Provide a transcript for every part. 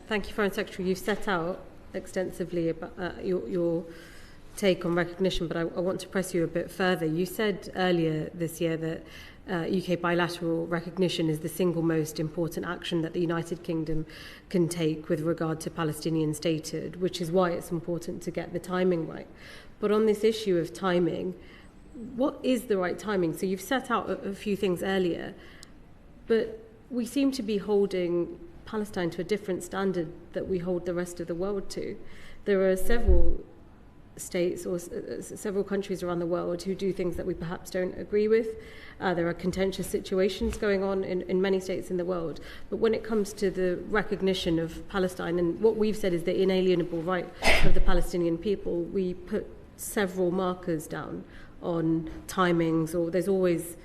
Thank you, Foreign Secretary. You've set out extensively about your take on recognition, but I want to press you a bit further. You said earlier this year that UK bilateral recognition is the single most important action that the United Kingdom can take with regard to Palestinian statehood, which is why it's important to get the timing right. But on this issue of timing, what is the right timing? So you've set out a few things earlier, but we seem to be holding Palestine to a different standard that we hold the rest of the world to. There are several states or several countries around the world who do things that we perhaps don't agree with. There are contentious situations going on in many states in the world. But when it comes to the recognition of Palestine, and what we've said is the inalienable right of the Palestinian people, we put several markers down on timings, or there's always,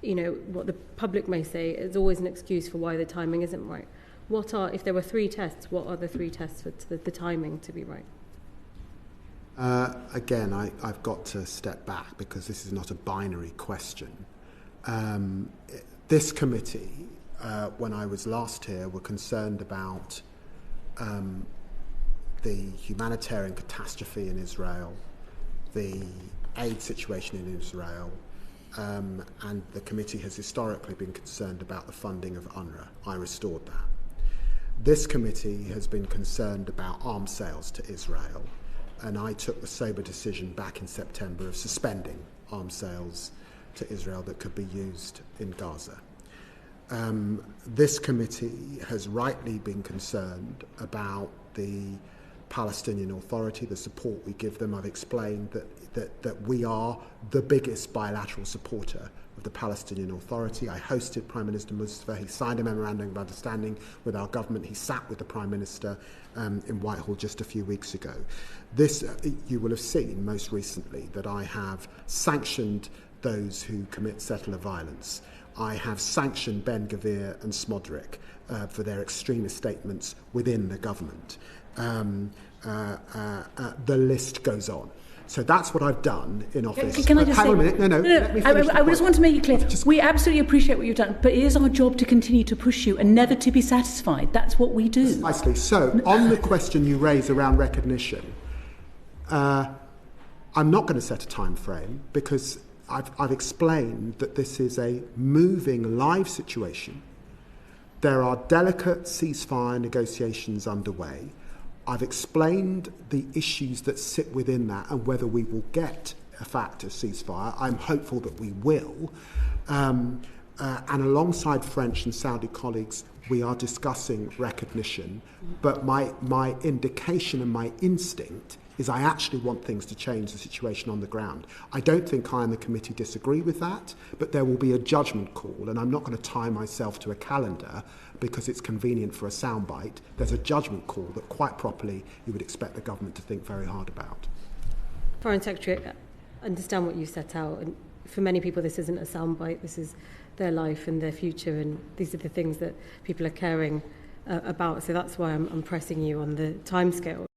what the public may say, is always an excuse for why the timing isn't right. If there were three tests, what are the three tests for the timing to be right? Again, I've got to step back because this is not a binary question. This committee, when I was last here, were concerned about the humanitarian catastrophe in Israel, the aid situation in Israel, and the committee has historically been concerned about the funding of UNRWA. I restored that. This committee has been concerned about arms sales to Israel, and I took the sober decision back in September of suspending arms sales to Israel that could be used in Gaza. This committee has rightly been concerned about the Palestinian Authority, the support we give them. I've explained that we are the biggest bilateral supporter of the Palestinian Authority. I hosted Prime Minister Mustafa. He signed a memorandum of understanding with our government. He sat with the Prime Minister in Whitehall just a few weeks ago. You will have seen most recently that I have sanctioned those who commit settler violence. I have sanctioned Ben Gvir and Smodrik for their extremist statements within the government. The list goes on. So that's what I've done in office. Can I just hang say... on a minute. No. Let me finish I just want to make it clear. We absolutely appreciate what you've done, but it is our job to continue to push you and never to be satisfied. That's what we do. Precisely. So on the question you raise around recognition, I'm not going to set a time frame because I've explained that this is a moving, live situation. There are delicate ceasefire negotiations underway. I've explained the issues that sit within that and whether we will get a FAC ceasefire. I'm hopeful that we will. And alongside French and Saudi colleagues, we are discussing recognition. But my indication and my instinct is I actually want things to change the situation on the ground. I don't think I and the committee disagree with that, but there will be a judgment call, and I'm not going to tie myself to a calendar because it's convenient for a soundbite. There's a judgment call that quite properly you would expect the government to think very hard about. Foreign Secretary, I understand what you set out, and for many people this isn't a soundbite, this is their life and their future, and these are the things that people are caring about, so that's why I'm pressing you on the timescale.